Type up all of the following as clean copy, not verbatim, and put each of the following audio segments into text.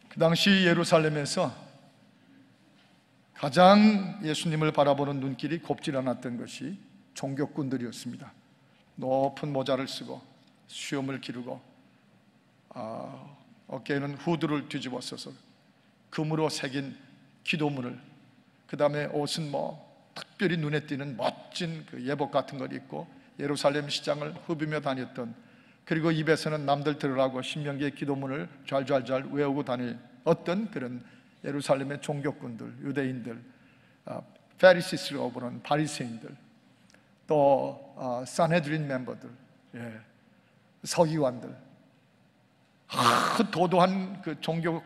그 당시 예루살렘에서 가장 예수님을 바라보는 눈길이 곱질 않았던 것이 종교꾼들이었습니다. 높은 모자를 쓰고 수염을 기르고 어깨에는 후드를 뒤집어 써서 금으로 새긴 기도문을, 그 다음에 옷은 특별히 눈에 띄는 멋진 그 예복 같은 걸 입고 예루살렘 시장을 흡이며 다녔던, 그리고 입에서는 남들 들으라고 신명기의 기도문을 잘 외우고 다녔던 그런 예루살렘의 종교꾼들, 유대인들, 페리시스라고 부르는 바리새인들, 또 산헤드린 멤버들, 서기관들, 도도한 그 종교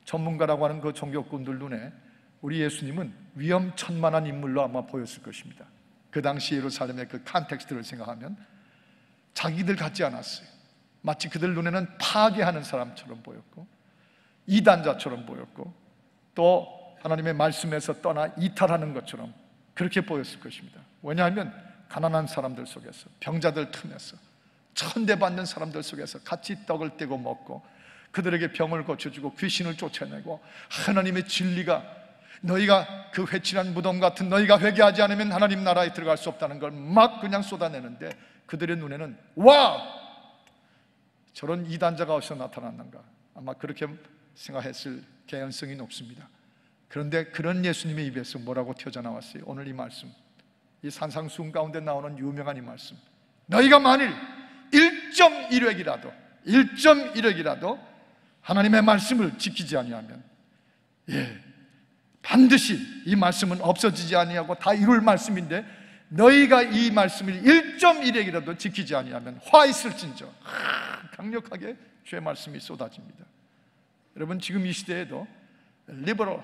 전문가라고 하는 그 종교꾼들 눈에 우리 예수님은 위험천만한 인물로 아마 보였을 것입니다. 그 당시 예루살렘의 그 컨텍스트를 생각하면 자기들 같지 않았어요. 마치 그들 눈에는 파괴하는 사람처럼 보였고, 이단자처럼 보였고, 또 하나님의 말씀에서 떠나 이탈하는 것처럼 그렇게 보였을 것입니다. 왜냐하면 가난한 사람들 속에서, 병자들 틈에서, 천대받는 사람들 속에서 같이 떡을 떼고 먹고, 그들에게 병을 고쳐주고 귀신을 쫓아내고, 하나님의 진리가, 너희가 그 회칠한 무덤 같은 너희가 회개하지 않으면 하나님 나라에 들어갈 수 없다는 걸 막 그냥 쏟아내는데, 그들의 눈에는 와! 저런 이단자가 어디서 나타났는가, 아마 그렇게 생각했을 개연성이 높습니다. 그런데 그런 예수님의 입에서 뭐라고 튀어나왔어요? 오늘 이 말씀, 이 산상수훈 가운데 나오는 유명한 이 말씀, 너희가 만일 1.1획이라도 하나님의 말씀을 지키지 아니하면, 반드시 이 말씀은 없어지지 아니하고 다 이룰 말씀인데, 너희가 이 말씀을 1.1획이라도 지키지 아니하면 화 있을진저. 강력하게 주의 말씀이 쏟아집니다. 여러분, 지금 이 시대에도 리버럴,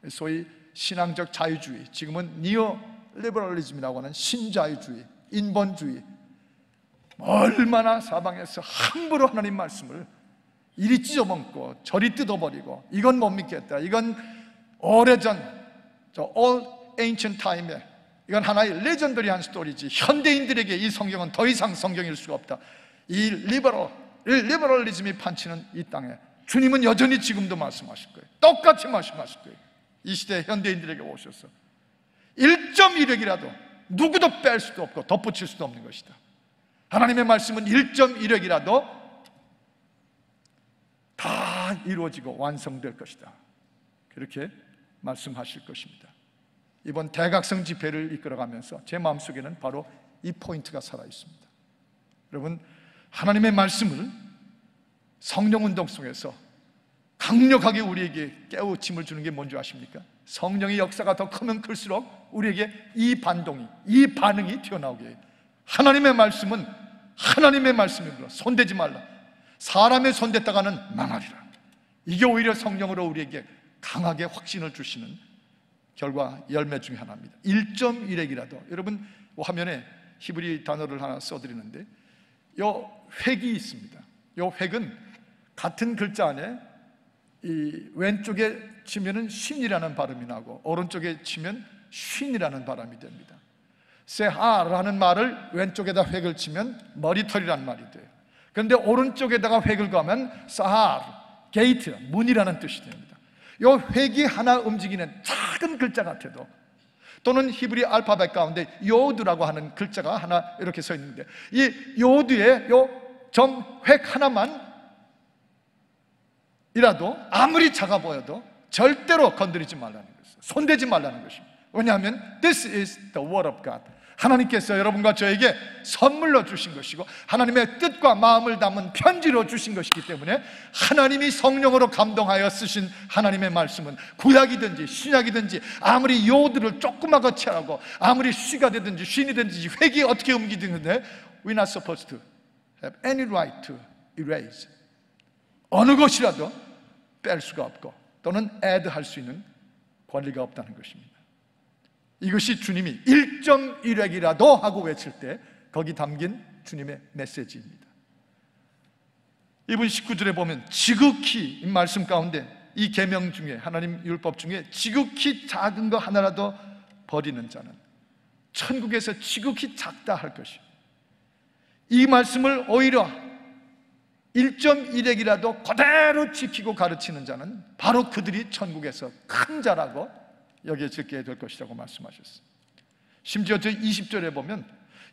소위 신앙적 자유주의, 지금은 니오 리버럴리즘이라고 하는 신자유주의, 인본주의, 얼마나 사방에서 함부로 하나님 말씀을 이리 찢어먹고 저리 뜯어버리고, 이건 못 믿겠다, 이건 오래전 Old Ancient Time에 이건 하나의 레전더리한 스토리지, 현대인들에게 이 성경은 더 이상 성경일 수가 없다, 이 리버럴리즘이 판치는 이 땅에 주님은 여전히 지금도 말씀하실 거예요. 똑같이 말씀하실 거예요. 이 시대 현대인들에게 오셔서 1.1획이라도 누구도 뺄 수도 없고 덧붙일 수도 없는 것이다. 하나님의 말씀은 1.1획이라도 다 이루어지고 완성될 것이다, 그렇게 말씀하실 것입니다. 이번 대각성 집회를 이끌어가면서 제 마음속에는 바로 이 포인트가 살아있습니다. 여러분, 하나님의 말씀을 성령운동 속에서 강력하게 우리에게 깨우침을 주는 게 뭔지 아십니까? 성령의 역사가 더 크면 클수록 우리에게 이 반응이 튀어나오게 해요. 하나님의 말씀은 하나님의 말씀이므로 손대지 말라, 사람의 손댔다가는 망하리라. 이게 오히려 성령으로 우리에게 강하게 확신을 주시는 결과 열매 중에 하나입니다. 1.1획이라도, 여러분 화면에 히브리 단어를 하나 써드리는데, 요 획이 있습니다. 요 획은 같은 글자 안에 이 왼쪽에 치면은 신이라는 발음이 나고 오른쪽에 치면 쉰이라는 발음이 됩니다. 세하라는 말을 왼쪽에다 획을 치면 머리털이라는 말이 돼요. 그런데 오른쪽에다가 획을 가면 사하르, 게이트, 문이라는 뜻이 됩니다. 요 획이 하나 움직이는 작은 글자 같아도, 또는 히브리 알파벳 가운데 요드라고 하는 글자가 하나 이렇게 서 있는데, 이 요드에 요 점 획 하나만 이라도 아무리 작아 보여도 절대로 건드리지 말라는 것이죠. 손대지 말라는 것입니다. 왜냐하면 This is the word of God, 하나님께서 여러분과 저에게 선물로 주신 것이고 하나님의 뜻과 마음을 담은 편지로 주신 것이기 때문에, 하나님이 성령으로 감동하여 쓰신 하나님의 말씀은 구약이든지 신약이든지 아무리 요드를 조그마하게 칠하고 아무리 쉬가 되든지 쉰이 되든지 획이 어떻게 움직이는데, We're not supposed to have any right to erase, 어느 것이라도 뺄 수가 없고 또는 add 할 수 있는 권리가 없다는 것입니다. 이것이 주님이 1.1획이라도 하고 외칠 때 거기 담긴 주님의 메시지입니다. 이분 19절에 보면 지극히, 이 말씀 가운데 이 계명 중에, 하나님 율법 중에 지극히 작은 거 하나라도 버리는 자는 천국에서 지극히 작다 할 것입니다. 이 말씀을 오히려 1.1핵이라도 그대로 지키고 가르치는 자는 바로 그들이 천국에서 큰 자라고 여겨지게 될 것이라고 말씀하셨어요. 심지어 저 20절에 보면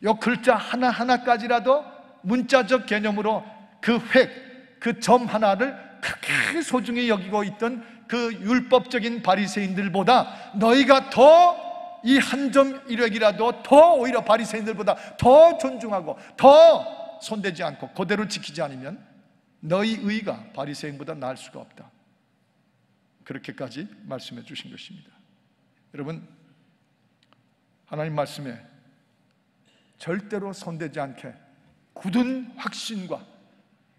이 글자 하나하나까지라도 문자적 개념으로 그 획, 그 점 하나를 크게 소중히 여기고 있던 그 율법적인 바리새인들보다 너희가 더 이 한 점 1획이라도 더 오히려 바리새인들보다 더 존중하고 더 손대지 않고 그대로 지키지 않으면 너희 의가 바리새인보다 나을 수가 없다. 그렇게까지 말씀해 주신 것입니다. 여러분, 하나님 말씀에 절대로 손대지 않게 굳은 확신과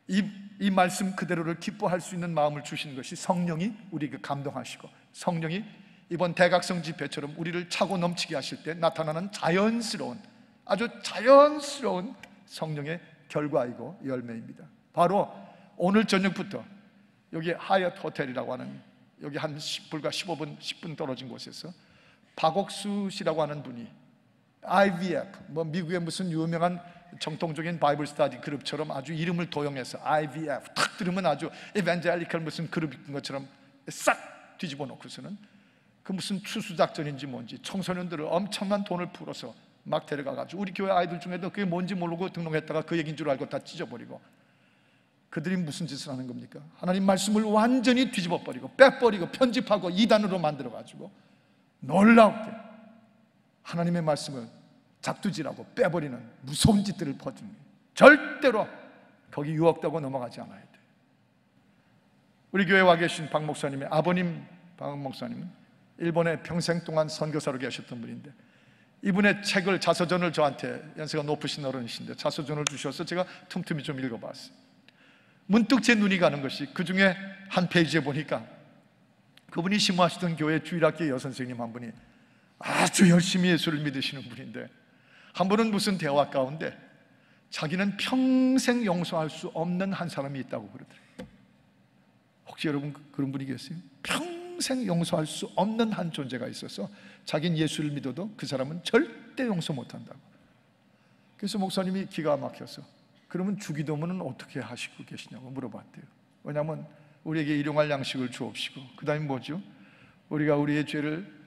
이 말씀 그대로를 기뻐할 수 있는 마음을 주시는 것이 성령이 우리에게 감동하시고 성령이 이번 대각성 집회처럼 우리를 차고 넘치게 하실 때 나타나는 자연스러운, 아주 자연스러운 성령의 결과이고 열매입니다. 바로 오늘 저녁부터 여기 하얏트 호텔이라고 하는 여기 한 불과 15분, 10분 떨어진 곳에서 박옥수 씨라고 하는 분이 IVF, 미국의 무슨 유명한 정통적인 바이블 스터디 그룹처럼 아주 이름을 도용해서 IVF 탁 들으면 아주 에반젤리컬 무슨 그룹인 것처럼 싹 뒤집어 놓고서는 그 무슨 추수작전인지 뭔지 청소년들을 엄청난 돈을 풀어서 막 데려가가지고 우리 교회 아이들 중에도 그게 뭔지 모르고 등록했다가 그 얘기인 줄 알고 다 찢어버리고, 그들이 무슨 짓을 하는 겁니까? 하나님 말씀을 완전히 뒤집어버리고 빼버리고 편집하고 이단으로 만들어가지고 놀랍게 하나님의 말씀을 잡두질하고 빼버리는 무서운 짓들을 퍼주는 거예요. 절대로 거기 유혹되고 넘어가지 않아야 돼요. 우리 교회에 와 계신 박 목사님의 아버님 박 목사님은 일본에 평생 동안 선교사로 계셨던 분인데 이분의 책을, 자서전을 저한테, 연세가 높으신 어른이신데 자서전을 주셔서 제가 틈틈이 좀 읽어봤어요. 문득 제 눈이 가는 것이 그 중에 한 페이지에 보니까 그분이 심호하시던 교회 주일학교 여선생님 한 분이 아주 열심히 예수를 믿으시는 분인데 한 번은 무슨 대화 가운데 자기는 평생 용서할 수 없는 한 사람이 있다고 그러더래요. 혹시 여러분 그런 분이 계세요? 평생 용서할 수 없는 한 존재가 있어서 자기는 예수를 믿어도 그 사람은 절대 용서 못한다고. 그래서 목사님이 기가 막혀서 그러면 주기도문은 어떻게 하시고 계시냐고 물어봤대요. 왜냐하면 우리에게 일용할 양식을 주옵시고 그 다음에 뭐죠? 우리가 우리의 죄를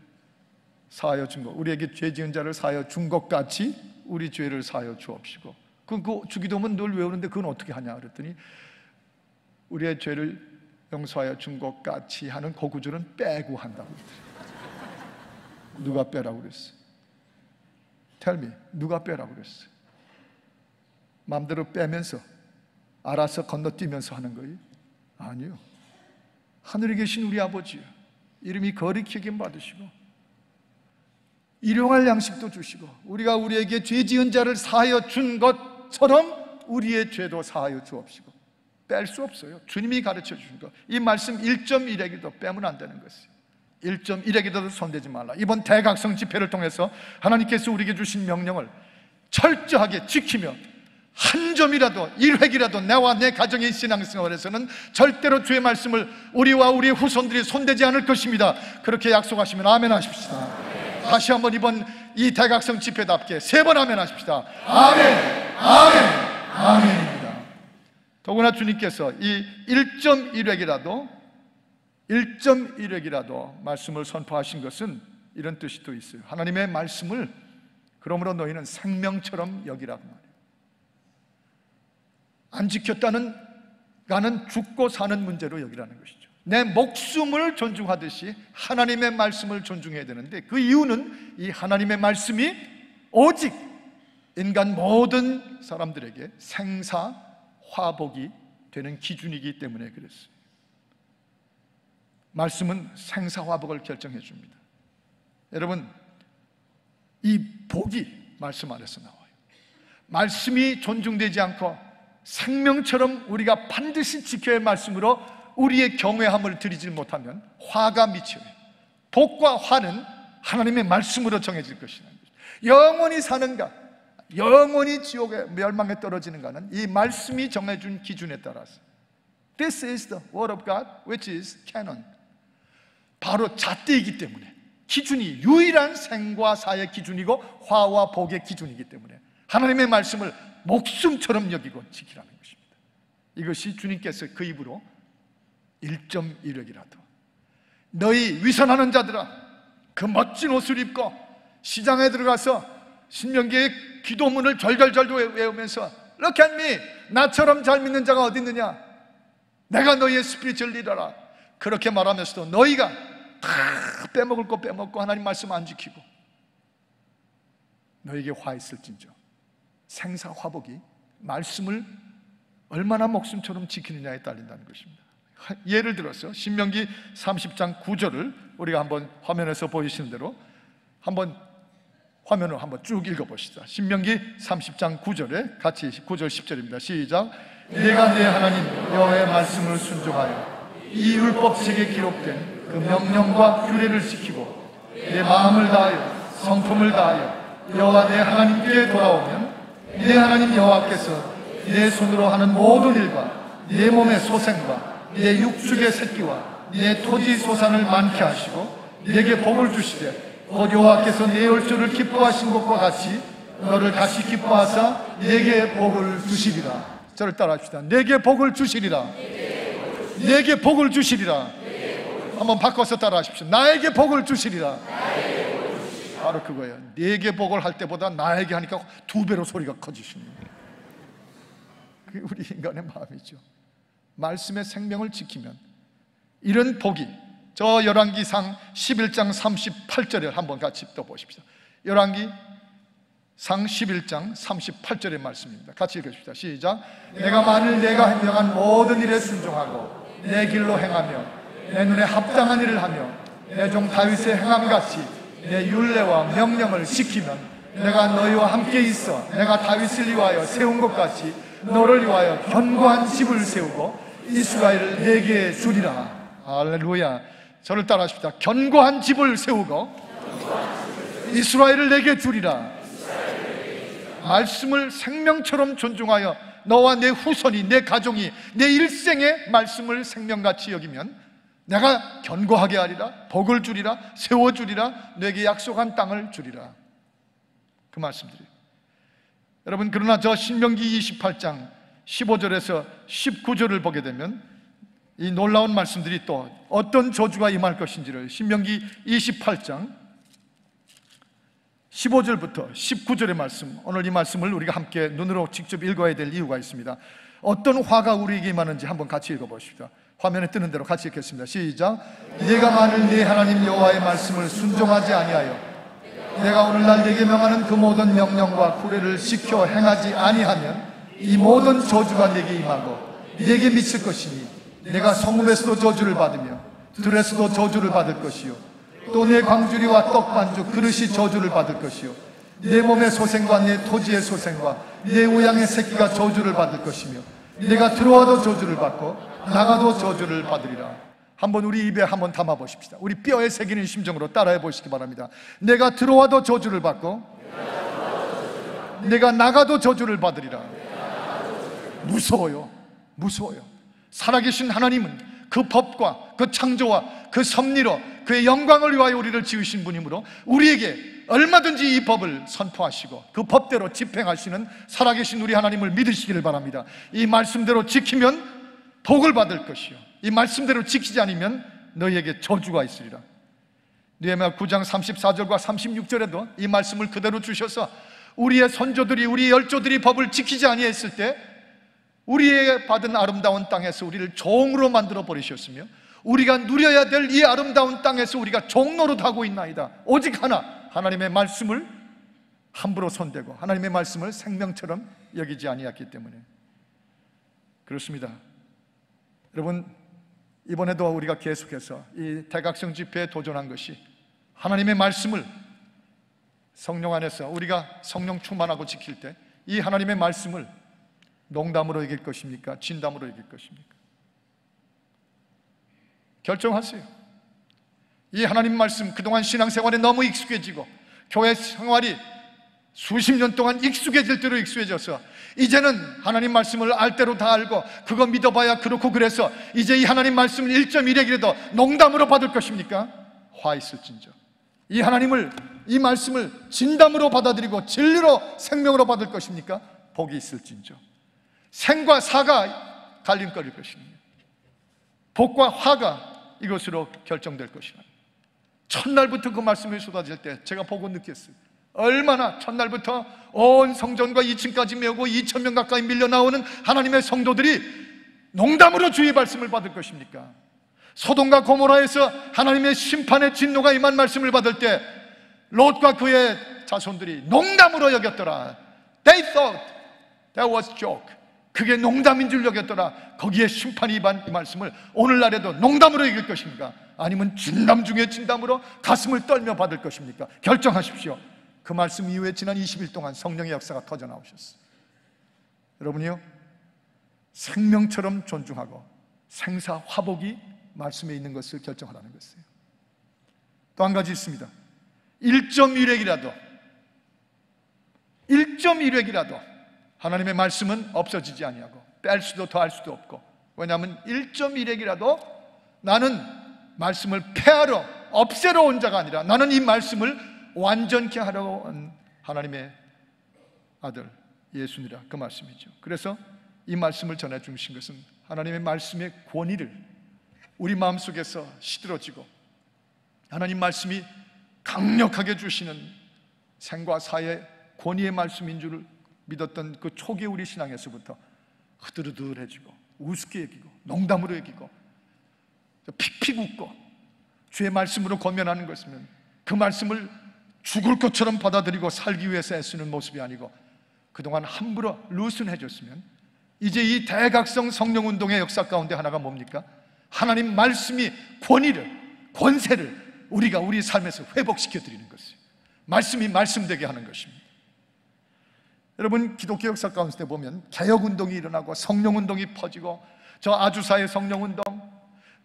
사하여 준 것, 우리에게 죄 지은 자를 사하여 준 것 같이 우리 죄를 사하여 주옵시고. 그 주기도문 늘 외우는데 그건 어떻게 하냐 그랬더니 우리의 죄를 용서하여 준 것 같이 하는 그 구절은 빼고 한다고 그랬어요. 누가 빼라고 그랬어요? Tell me, 누가 빼라고 그랬어요? 마음대로 빼면서 알아서 건너뛰면서 하는 거예요? 아니요. 하늘에 계신 우리 아버지 이름이 거룩히 여김 받으시고 일용할 양식도 주시고 우리가 우리에게 죄 지은 자를 사하여 준 것처럼 우리의 죄도 사하여 주옵시고. 뺄 수 없어요. 주님이 가르쳐 주신 것. 이 말씀 1.1핵에도 빼면 안 되는 것이에요. 1.1핵에도 손대지 말라. 이번 대각성 집회를 통해서 하나님께서 우리에게 주신 명령을 철저하게 지키며 한 점이라도 1획이라도 나와 내 가정의 신앙생활에서는 절대로 주의 말씀을 우리와 우리의 후손들이 손대지 않을 것입니다. 그렇게 약속하시면 아멘 하십시다. 다시 한번 이번 이 대각성 집회답게 3번 아멘 하십시다. 아멘, 아멘, 아멘입니다. 더구나 주님께서 이 1.1획이라도 말씀을 선포하신 것은 이런 뜻이 또 있어요. 하나님의 말씀을 그러므로 너희는 생명처럼 여기라고 말해요. 안 지켰다는 가는 죽고 사는 문제로 여기라는 것이죠. 내 목숨을 존중하듯이 하나님의 말씀을 존중해야 되는데 그 이유는 이 하나님의 말씀이 오직 인간 모든 사람들에게 생사 화복이 되는 기준이기 때문에 그랬어요. 말씀은 생사화복을 결정해 줍니다. 여러분, 이 복이 말씀 안에서 나와요. 말씀이 존중되지 않고 생명처럼 우리가 반드시 지켜야 할 말씀으로 우리의 경외함을 드리지 못하면 화가 미쳐요. 복과 화는 하나님의 말씀으로 정해질 것이라는 거죠. 영원히 사는가, 영원히 지옥에 멸망에 떨어지는가는 이 말씀이 정해준 기준에 따라서. This is the word of God, which is canon. 바로 잣대이기 때문에 기준이 유일한 생과 사의 기준이고 화와 복의 기준이기 때문에 하나님의 말씀을 목숨처럼 여기고 지키라는 것입니다. 이것이 주님께서 그 입으로 1.1억이라도 너희 위선하는 자들아, 그 멋진 옷을 입고 시장에 들어가서 신명기의 기도문을 절절절절 외우면서 Look at me, 나처럼 잘 믿는 자가 어디 있느냐, 내가 너희의 스피릿을 리더라, 그렇게 말하면서도 너희가 다 빼먹을 거 빼먹고 하나님 말씀 안 지키고 너에게 화 있을진저. 생사화복이 말씀을 얼마나 목숨처럼 지키느냐에 딸린다는 것입니다. 예를 들어서 신명기 30장 9절을 우리가 한번 화면에서 보이시는 대로 한번 화면을 한번 쭉 읽어봅시다. 신명기 30장 9절에 같이 9절 10절입니다. 시작. 내가 내 하나님 여호와의 말씀을 순종하여 이 율법책에 기록된 그 명령과 규례를 지키고 내 마음을 다하여 성품을 다하여 여호와 내 하나님께 돌아오면 내 하나님 여호와께서 내 손으로 하는 모든 일과 내 몸의 소생과 내 육축의 새끼와 내 토지 소산을 많게 하시고 내게 복을 주시되 곧 여호와께서 내 열조를 기뻐하신 것과 같이 너를 다시 기뻐하사 내게 복을 주시리라. 저를 따라합시다. 내게 복을 주시리라. 내게 복을 주시리라. 한번 바꿔서 따라하십시오. 나에게 복을 주시리라. 바로 그거예요. 내게 복을 할 때보다 나에게 하니까 2배로 소리가 커지십니다. 그게 우리 인간의 마음이죠. 말씀의 생명을 지키면 이런 복이, 저 열왕기상 11장 38절을 한번 같이 또 보십시오. 열왕기상 11장 38절의 말씀입니다. 같이 읽으십시다. 시작. 내가 만일 내가 명한 모든 일에 순종하고 내 길로 행하며 내 눈에 합당한 일을 하며 내 종 다윗의 행함같이 내 율례와 명령을 지키면 내가 너희와 함께 있어 내가 다윗을 위하여 세운 것 같이 너를 위하여 견고한 집을 세우고 이스라엘을 내게 주리라. 할렐루야. 저를 따라하십시다. 견고한 집을 세우고 이스라엘을 내게 주리라. 말씀을 생명처럼 존중하여 너와 내 후손이, 내 가정이, 내 일생의 말씀을 생명같이 여기면 내가 견고하게 하리라, 복을 주리라, 세워주리라, 내게 약속한 땅을 주리라. 그 말씀들이에요. 여러분, 그러나 저 신명기 28장 15절에서 19절을 보게 되면 이 놀라운 말씀들이 또 어떤 저주가 임할 것인지를 신명기 28장 15절부터 19절의 말씀, 오늘 이 말씀을 우리가 함께 눈으로 직접 읽어야 될 이유가 있습니다. 어떤 화가 우리에게 임하는지 한번 같이 읽어보십시오. 화면에 뜨는 대로 같이 읽겠습니다. 시작. 네가 만일 네 하나님 여호와의 말씀을 순종하지 아니하여 내가 오늘날 네게 명하는 그 모든 명령과 규례를 지켜 행하지 아니하면 이 모든 저주가 네게 임하고 네게 미칠 것이니 내가 성읍에서도 저주를 받으며 들에서도 저주를 받을 것이요 또 내 광주리와 떡반죽 그릇이 저주를 받을 것이요 내 몸의 소생과 내 토지의 소생과 내 우양의 새끼가 저주를 받을 것이며 내가 들어와도 저주를 받고 나가도 저주를 받으리라. 한번 우리 입에 한번 담아 보십시다. 우리 뼈에 새기는 심정으로 따라해 보시기 바랍니다. 내가 들어와도 저주를 받고 내가 나가도 저주를 받으리라. 무서워요. 무서워요. 살아계신 하나님은 그 법과 그 창조와 그 섭리로 그의 영광을 위하여 우리를 지으신 분이므로 우리에게 얼마든지 이 법을 선포하시고 그 법대로 집행하시는 살아계신 우리 하나님을 믿으시기를 바랍니다. 이 말씀대로 지키면 복을 받을 것이요 이 말씀대로 지키지 않으면 너희에게 저주가 있으리라. 느헤미야 9장 34절과 36절에도 이 말씀을 그대로 주셔서 우리의 선조들이, 우리의 열조들이 법을 지키지 아니했을 때 우리에게 받은 아름다운 땅에서 우리를 종으로 만들어 버리셨으며 우리가 누려야 될 이 아름다운 땅에서 우리가 종노릇하고 있나이다. 오직 하나, 하나님의 말씀을 함부로 손대고 하나님의 말씀을 생명처럼 여기지 아니했기 때문에 그렇습니다. 여러분, 이번에도 우리가 계속해서 이 대각성 집회에 도전한 것이 하나님의 말씀을 성령 안에서 우리가 성령 충만하고 지킬 때 이 하나님의 말씀을 농담으로 이길 것입니까? 진담으로 이길 것입니까? 결정하세요. 이 하나님 말씀, 그동안 신앙생활에 너무 익숙해지고 교회 생활이 수십 년 동안 익숙해질 대로 익숙해져서 이제는 하나님 말씀을 알 대로 다 알고 그거 믿어봐야 그렇고 그래서 이제 이 하나님 말씀을 1.1핵이라도 농담으로 받을 것입니까? 화 있을진저. 이 하나님을, 이 말씀을 진담으로 받아들이고 진리로 생명으로 받을 것입니까? 복이 있을진저. 생과 사가 갈림거릴 것입니다. 복과 화가 이것으로 결정될 것이라. 첫날부터 그 말씀이 쏟아질 때 제가 보고 느꼈어요. 얼마나 첫날부터 온 성전과 2층까지 메우고 2,000명 가까이 밀려나오는 하나님의 성도들이 농담으로 주의 말씀을 받을 것입니까? 소돔과 고모라에서 하나님의 심판의 진노가 임한 말씀을 받을 때 롯과 그의 자손들이 농담으로 여겼더라. They thought that was joke. 그게 농담인 줄 여겼더라. 거기에 심판이 임한 이 말씀을 오늘날에도 농담으로 여길 것입니까? 아니면 진담 중에 진담으로 가슴을 떨며 받을 것입니까? 결정하십시오. 그 말씀 이후에 지난 20일 동안 성령의 역사가 터져 나오셨어요. 여러분이요, 생명처럼 존중하고 생사 화복이 말씀에 있는 것을 결정하라는 것이에요. 또 한 가지 있습니다. 1.1획이라도 하나님의 말씀은 없어지지 아니하고 뺄 수도 더할 수도 없고, 왜냐하면 1.1획이라도 나는 말씀을 폐하러 없애러 온 자가 아니라 나는 이 말씀을 완전케 하려고 온 하나님의 아들 예수니라, 그 말씀이죠. 그래서 이 말씀을 전해 주신 것은 하나님의 말씀의 권위를 우리 마음속에서 시들어지고 하나님 말씀이 강력하게 주시는 생과 사의 권위의 말씀인 줄 믿었던 그 초기 우리 신앙에서부터 흐드르드해지고 우습게 여기고 농담으로 여기고 픽픽 웃고 주의 말씀으로 권면하는 것이면 그 말씀을 죽을 것처럼 받아들이고 살기 위해서 애쓰는 모습이 아니고 그동안 함부로 루슨해줬으면, 이제 이 대각성 성령운동의 역사 가운데 하나가 뭡니까? 하나님 말씀이 권세를 우리가 우리 삶에서 회복시켜드리는 것이에요. 말씀이 말씀되게 하는 것입니다. 여러분, 기독교 역사 가운데 보면 개혁운동이 일어나고 성령운동이 퍼지고, 저 아주사의 성령운동,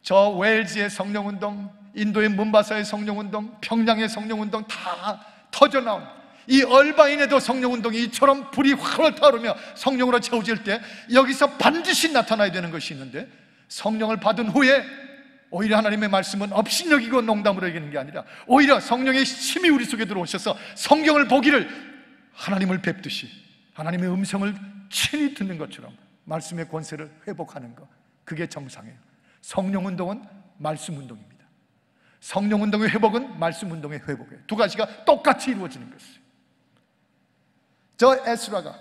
저 웨일즈의 성령운동, 인도의 문바사의 성령운동, 평양의 성령운동 다 터져나온 이 얼바인에도 성령운동이 이처럼 불이 활활 타오르며 성령으로 채워질 때 여기서 반드시 나타나야 되는 것이 있는데, 성령을 받은 후에 오히려 하나님의 말씀은 업신여기고 농담으로 여기는 게 아니라 오히려 성령의 힘이 우리 속에 들어오셔서 성경을 보기를 하나님을 뵙듯이 하나님의 음성을 친히 듣는 것처럼 말씀의 권세를 회복하는 것, 그게 정상이에요. 성령운동은 말씀운동입니다. 성령운동의 회복은 말씀운동의 회복이에요. 두 가지가 똑같이 이루어지는 것이에요. 저 에스라가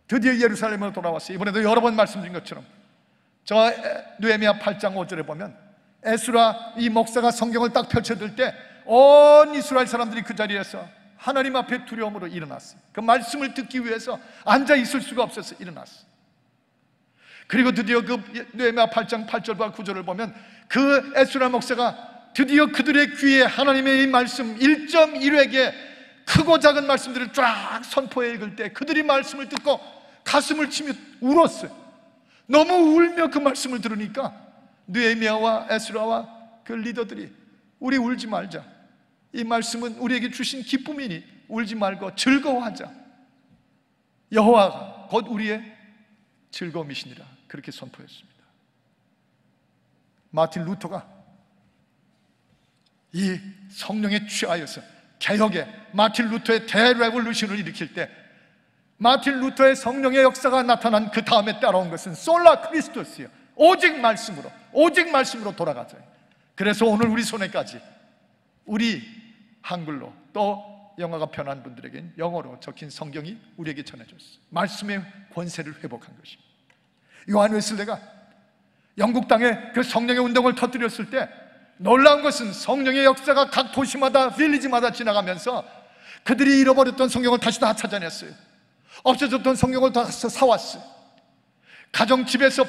드디어 예루살렘으로 돌아왔어요. 이번에도 여러 번 말씀드린 것처럼 저 느헤미야 8장 5절에 보면 에스라 이 목사가 성경을 딱 펼쳐들 때 온 이스라엘 사람들이 그 자리에서 하나님 앞에 두려움으로 일어났어요. 그 말씀을 듣기 위해서 앉아 있을 수가 없어서 일어났어요. 그리고 드디어 그 느헤미야 8장 8절과 9절을 보면 그 에스라 목사가 드디어 그들의 귀에 하나님의 이 말씀 1.1획의 크고 작은 말씀들을 쫙 선포해 읽을 때 그들이 말씀을 듣고 가슴을 치며 울었어요. 너무 울며 그 말씀을 들으니까 느헤미야와 에스라와 그 리더들이 우리 울지 말자, 이 말씀은 우리에게 주신 기쁨이니 울지 말고 즐거워하자, 여호와가 곧 우리의 즐거움이시니라, 그렇게 선포했습니다. 마틴 루터가 이 성령에 취하여서 개혁의 마틴 루터의 대레볼루션을 일으킬 때 마틴 루터의 성령의 역사가 나타난 그 다음에 따라온 것은 솔라 크리스토스예요. 오직 말씀으로 돌아가자. 그래서 오늘 우리 손에까지 우리 한글로 또 영어가 편한 분들에겐 영어로 적힌 성경이 우리에게 전해졌어요. 말씀의 권세를 회복한 것입니다. 요한 웨슬레가 영국 땅에 그 성령의 운동을 터뜨렸을 때 놀라운 것은 성령의 역사가 각 도시마다 빌리지마다 지나가면서 그들이 잃어버렸던 성경을 다시 다 찾아냈어요. 없어졌던 성경을 다 사왔어요. 가정집에서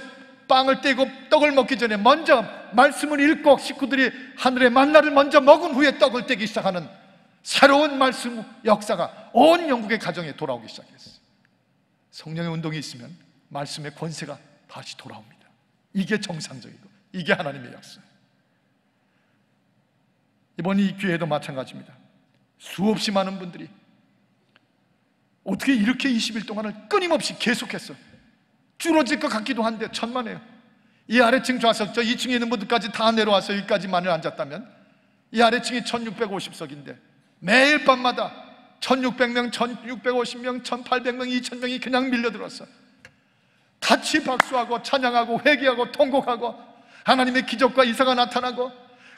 빵을 떼고 떡을 먹기 전에 먼저 말씀을 읽고 식구들이 하늘의 만나를 먼저 먹은 후에 떡을 떼기 시작하는 새로운 말씀 역사가 온 영국의 가정에 돌아오기 시작했어요. 성령의 운동이 있으면 말씀의 권세가 다시 돌아옵니다. 이게 정상적이고 이게 하나님의 역사예요. 이번 이 기회도 마찬가지입니다. 수없이 많은 분들이 어떻게 이렇게 20일 동안을 끊임없이 계속했어요. 줄어질 것 같기도 한데 천만에요. 이 아래층 좌석, 저 2층에 있는 분들까지 다 내려와서 여기까지만을 앉았다면 이 아래층이 1650석인데 매일 밤마다 1600명, 1650명, 1800명, 2000명이 그냥 밀려들었어. 같이 박수하고 찬양하고 회개하고 통곡하고 하나님의 기적과 이사가 나타나고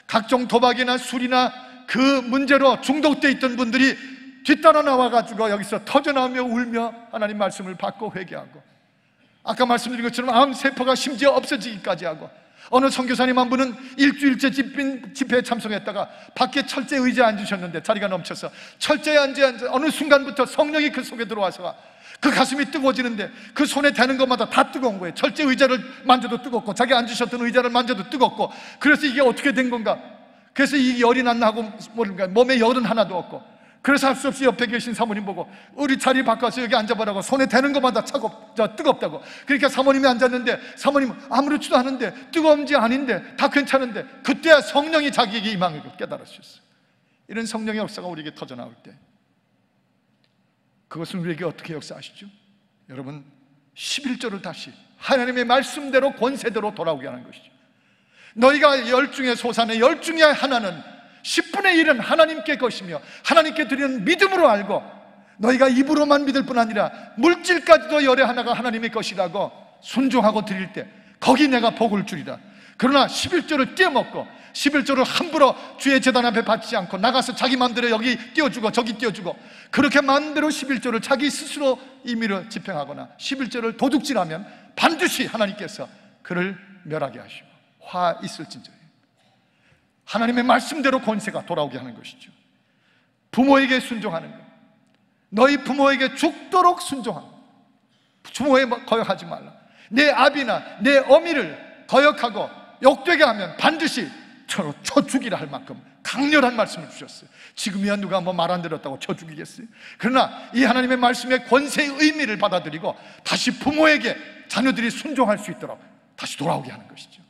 각종 도박이나 술이나 그 문제로 중독되어 있던 분들이 뒤따라 나와가지고 여기서 터져나오며 울며 하나님 말씀을 받고 회개하고, 아까 말씀드린 것처럼 암세포가 심지어 없어지기까지 하고, 어느 선교사님 한 분은 일주일째 집회에 참석했다가 밖에 철제 의자에 앉으셨는데 자리가 넘쳐서 철제에 앉아 어느 순간부터 성령이 그 속에 들어와서 그 가슴이 뜨거워지는데 그 손에 대는 것마다 다 뜨거운 거예요. 철제 의자를 만져도 뜨겁고 자기 앉으셨던 의자를 만져도 뜨겁고, 그래서 이게 어떻게 된 건가? 그래서 이 열이 났나 하고 모르니까 몸에 열은 하나도 없고, 그래서 할 수 없이 옆에 계신 사모님 보고 우리 자리 바꿔서 여기 앉아보라고, 손에 대는 것마다 뜨겁다고. 그러니까 사모님이 앉았는데 사모님은 아무렇지도 않은데, 뜨거운지 아닌데 다 괜찮은데, 그때야 성령이 자기에게 임한 걸 깨달으셨어요. 이런 성령의 역사가 우리에게 터져나올 때 그것은 우리에게 어떻게 역사하시죠? 여러분, 11조를 다시 하나님의 말씀대로 권세대로 돌아오게 하는 것이죠. 너희가 열 중에 소산의 열 중에 하나는 10분의 1은 하나님께 것이며 하나님께 드리는 믿음으로 알고, 너희가 입으로만 믿을 뿐 아니라 물질까지도 열의 하나가 하나님의 것이라고 순종하고 드릴 때 거기 내가 복을 주리라. 그러나 11조를 떼어먹고 11조를 함부로 주의 제단 앞에 바치지 않고 나가서 자기 마음대로 여기 띄워주고 저기 띄워주고, 그렇게 마음대로 11조를 자기 스스로 임의로 집행하거나 11조를 도둑질하면 반드시 하나님께서 그를 멸하게 하시고 화 있을진저예요. 하나님의 말씀대로 권세가 돌아오게 하는 것이죠. 부모에게 순종하는 것, 너희 부모에게 죽도록 순종하고 부모에 거역하지 말라. 내 아비나 내 어미를 거역하고 욕되게 하면 반드시 쳐 죽이라 할 만큼 강렬한 말씀을 주셨어요. 지금이야 누가 뭐 말 안 들었다고 쳐 죽이겠어요? 그러나 이 하나님의 말씀의 권세의 의미를 받아들이고 다시 부모에게 자녀들이 순종할 수 있도록 다시 돌아오게 하는 것이죠.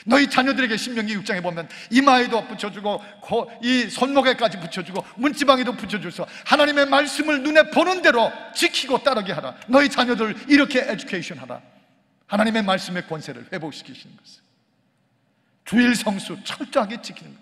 너희 자녀들에게 신명기 6장에 보면 이마에도 붙여주고 이 손목에까지 붙여주고 문지방에도 붙여줘서 하나님의 말씀을 눈에 보는 대로 지키고 따르게 하라. 너희 자녀들 이렇게 에듀케이션 하라. 하나님의 말씀의 권세를 회복시키시는 것을, 주일 성수 철저하게 지키는 것.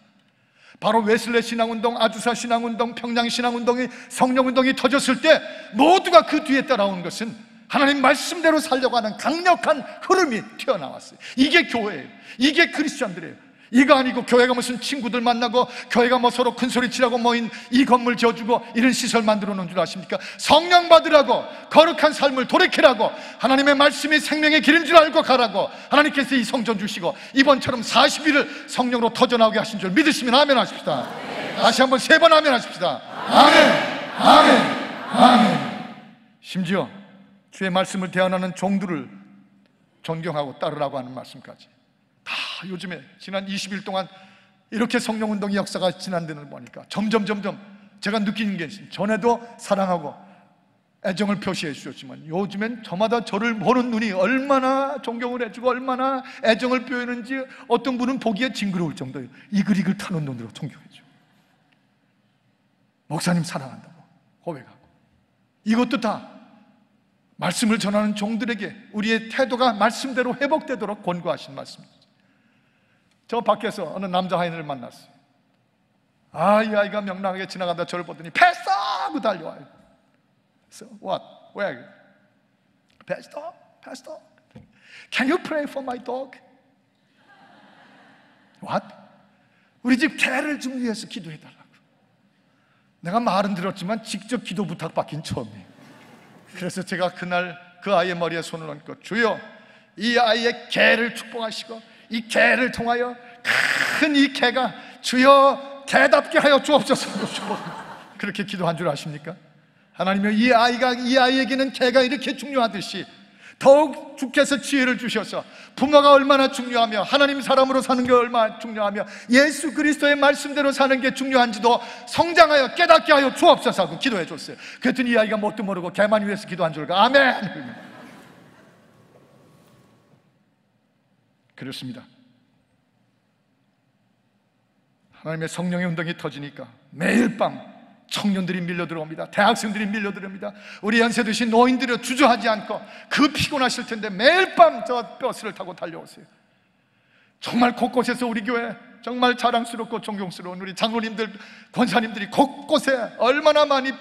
바로 웨슬레 신앙운동, 아주사 신앙운동, 평양 신앙운동이, 성령운동이 터졌을 때 모두가 그 뒤에 따라온 것은 하나님 말씀대로 살려고 하는 강력한 흐름이 튀어나왔어요. 이게 교회예요. 이게 크리스천들이에요. 이거 아니고 교회가 무슨 친구들 만나고 교회가 뭐 서로 큰소리 치라고 모인 이 건물 지어주고 이런 시설 만들어 놓은 줄 아십니까? 성령 받으라고, 거룩한 삶을 돌이키라고, 하나님의 말씀이 생명의 길인 줄 알고 가라고 하나님께서 이 성전 주시고 이번처럼 40일을 성령으로 터져나오게 하신 줄 믿으시면 아멘 하십시다. 다시 한번 3번 아멘 하십시다. 아멘, 아멘, 아멘. 심지어 주의 말씀을 대언하는 종들을 존경하고 따르라고 하는 말씀까지 다 요즘에 지난 20일 동안 이렇게 성령운동의 역사가 지난 데를 보니까 점점 제가 느끼는 게 있습니다. 전에도 사랑하고 애정을 표시해 주셨지만 요즘엔 저마다 저를 보는 눈이 얼마나 존경을 해주고 얼마나 애정을 표현하는지 어떤 분은 보기에 징그러울 정도예요. 이글이글 타는 눈으로 존경해줘. 목사님 사랑한다고 고백하고, 이것도 다 말씀을 전하는 종들에게 우리의 태도가 말씀대로 회복되도록 권고하신 말씀입니다. 저 밖에서 어느 남자 하인을 만났어요. 이 아이가 명랑하게 지나가다 저를 보더니 패스터! 하고 달려와요. 그래서 what? Where? Pastor? Pastor? Can you pray for my dog? What? 우리 집 개를 좀 위해서 기도해달라고. 내가 말은 들었지만 직접 기도 부탁받긴 처음이에요. 그래서 제가 그날 그 아이의 머리에 손을 얹고, 주여 이 아이의 개를 축복하시고 이 개를 통하여 큰 이 개가 주여 개답게 하여 주옵소서. 그렇게 기도한 줄 아십니까? 하나님이 이 아이에게는 개가 이렇게 중요하듯이 더욱 주께서 지혜를 주셔서 부모가 얼마나 중요하며 하나님 사람으로 사는 게 얼마나 중요하며 예수 그리스도의 말씀대로 사는 게 중요한지도 성장하여 깨닫게 하여 주옵소서 하고 기도해 줬어요. 그랬더니 이 아이가 뭣도 모르고 개만 위해서 기도한 줄 알고 아멘. 그렇습니다. 하나님의 성령의 운동이 터지니까 매일 밤 청년들이 밀려 들어옵니다. 대학생들이 밀려 들어옵니다. 우리 연세 드신 노인들이 주저하지 않고, 그 피곤하실 텐데 매일 밤 저 버스를 타고 달려오세요. 정말 곳곳에서 우리 교회 정말 자랑스럽고 존경스러운 우리 장로님들, 권사님들이 곳곳에 얼마나 많이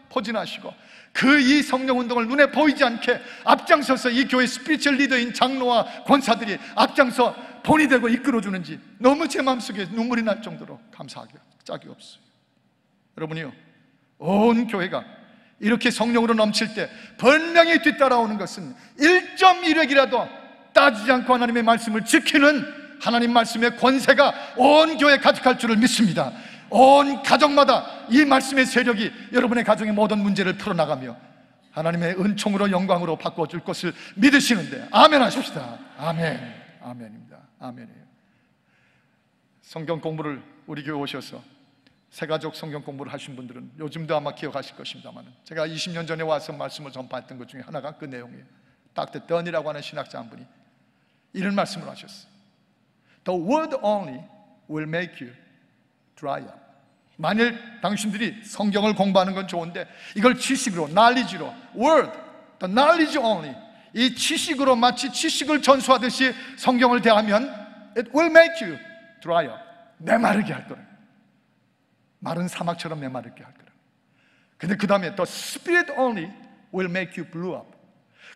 포진하시고 그 이 성령 운동을 눈에 보이지 않게 앞장서서 이 교회 스피리추얼 리더인 장로와 권사들이 앞장서 본이 되고 이끌어주는지 너무 제 마음속에 눈물이 날 정도로 감사하게 짝이 없어요. 여러분이요, 온 교회가 이렇게 성령으로 넘칠 때 분명히 뒤따라오는 것은 1.1핵이라도 따지지 않고 하나님의 말씀을 지키는 하나님 말씀의 권세가 온 교회에 가득할 줄을 믿습니다. 온 가정마다 이 말씀의 세력이 여러분의 가정의 모든 문제를 풀어나가며 하나님의 은총으로 영광으로 바꿔줄 것을 믿으시는데 아멘 하십시다. 아멘. 아멘입니다. 아멘이에요. 성경 공부를 우리 교회 오셔서 새가족 성경 공부를 하신 분들은 요즘도 아마 기억하실 것입니다만, 제가 20년 전에 와서 말씀을 전파했던 것 중에 하나가 그 내용이에요. 닥터 던이라고 하는 신학자 한 분이 이런 말씀을 하셨어요. The word only will make you dry up. 만일 당신들이 성경을 공부하는 건 좋은데 이걸 지식으로, knowledge로, word, the knowledge only, 이 지식으로 마치 지식을 전수하듯이 성경을 대하면 it will make you dry up. 메마르게 할 거예요. 마른 사막처럼 메마르게 할 거예요. 근데 그 다음에 the spirit only will make you blue up.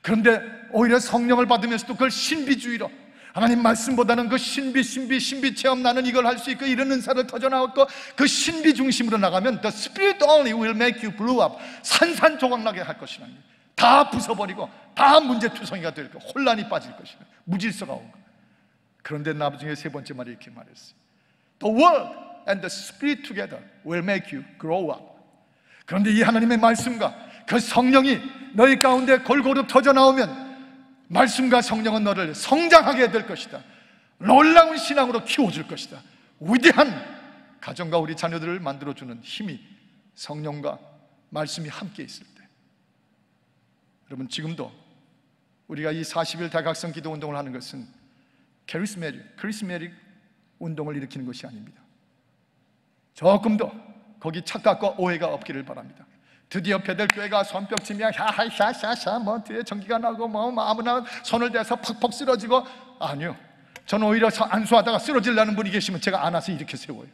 그런데 오히려 성령을 받으면서도 그걸 신비주의로, 하나님 말씀보다는 그 신비 체험, 나는 이걸 할 수 있고 이런 은사를 터져나왔고 그 신비 중심으로 나가면 the spirit only will make you blue up. 산산조각나게 할 것이라는 거예요. 다 부숴버리고 다 문제투성이가 될 거예요. 혼란이 빠질 것이다. 무질서가 온 거예요. 그런데 나중에 세 번째 말이 이렇게 말했어요. The word and the spirit together will make you grow up. 그런데 이 하나님의 말씀과 그 성령이 너희 가운데 골고루 터져나오면 말씀과 성령은 너를 성장하게 될 것이다. 놀라운 신앙으로 키워줄 것이다. 위대한 가정과 우리 자녀들을 만들어주는 힘이 성령과 말씀이 함께 있을 때, 여러분 지금도 우리가 이 40일 대각성 기도 운동을 하는 것은 크리스메릭 운동을 일으키는 것이 아닙니다. 조금도 거기 착각과 오해가 없기를 바랍니다. 드디어 베델교회가 손뼉치며 샤샤샤샤 뭐 뒤에 전기가 나고 뭐 아무나 손을 대서 팍팍 쓰러지고, 아니요, 저는 오히려 안수하다가 쓰러지려는 분이 계시면 제가 안아서 이렇게 세워요.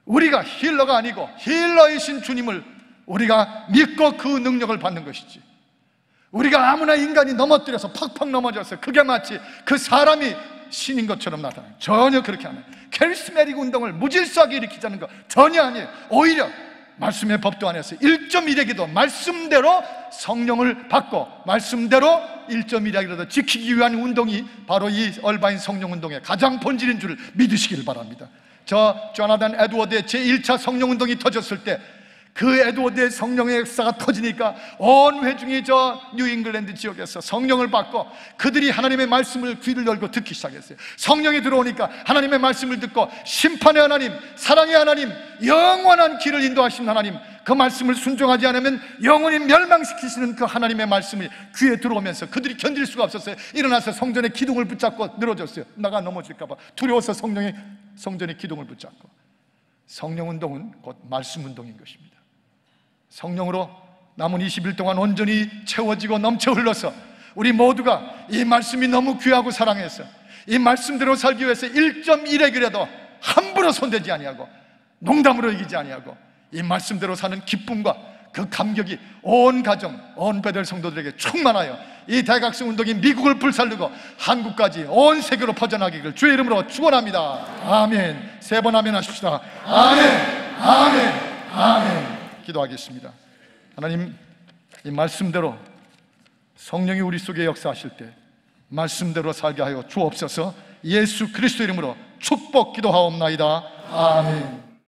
우리가 힐러가 아니고 힐러이신 주님을 우리가 믿고 그 능력을 받는 것이지, 우리가 아무나 인간이 넘어뜨려서 팍팍 넘어져서 그게 마치 그 사람이 신인 것처럼 나타나요. 전혀 그렇게 안 해요. 카리스메틱 운동을 무질서하게 일으키자는 거 전혀 아니에요. 오히려 말씀의 법도 안에서 1.1에게도 말씀대로 성령을 받고 말씀대로 1.1에게도 지키기 위한 운동이 바로 이 얼바인 성령 운동의 가장 본질인 줄 믿으시기를 바랍니다. 저 조나단 에드워드의 제1차 성령 운동이 터졌을 때 그 에드워드의 성령의 역사가 터지니까 온 회중이 저 뉴잉글랜드 지역에서 성령을 받고 그들이 하나님의 말씀을 귀를 열고 듣기 시작했어요. 성령이 들어오니까 하나님의 말씀을 듣고 심판의 하나님, 사랑의 하나님, 영원한 길을 인도하신 하나님, 그 말씀을 순종하지 않으면 영원히 멸망시키시는 그 하나님의 말씀이 귀에 들어오면서 그들이 견딜 수가 없었어요. 일어나서 성전의 기둥을 붙잡고 늘어졌어요. 나가 넘어질까 봐 두려워서 성전의 기둥을 붙잡고. 성령 운동은 곧 말씀 운동인 것입니다. 성령으로 남은 20일 동안 온전히 채워지고 넘쳐 흘러서 우리 모두가 이 말씀이 너무 귀하고 사랑해서 이 말씀대로 살기 위해서 1.1핵이라도 함부로 손대지 아니하고 농담으로 이기지 아니하고 이 말씀대로 사는 기쁨과 그 감격이 온 가정, 온 베델 성도들에게 충만하여 이 대각성 운동이 미국을 불살르고 한국까지 온 세계로 퍼져나가기를 주의 이름으로 축원합니다. 아멘. 세 번 아멘 하십시다. 아멘, 아멘, 아멘. 기도하겠습니다. 하나님, 이 말씀대로 성령이 우리 속에 역사하실 때 말씀대로 살게 하여 주옵소서. 예수 그리스도 이름으로 축복 기도하옵나이다. 아멘.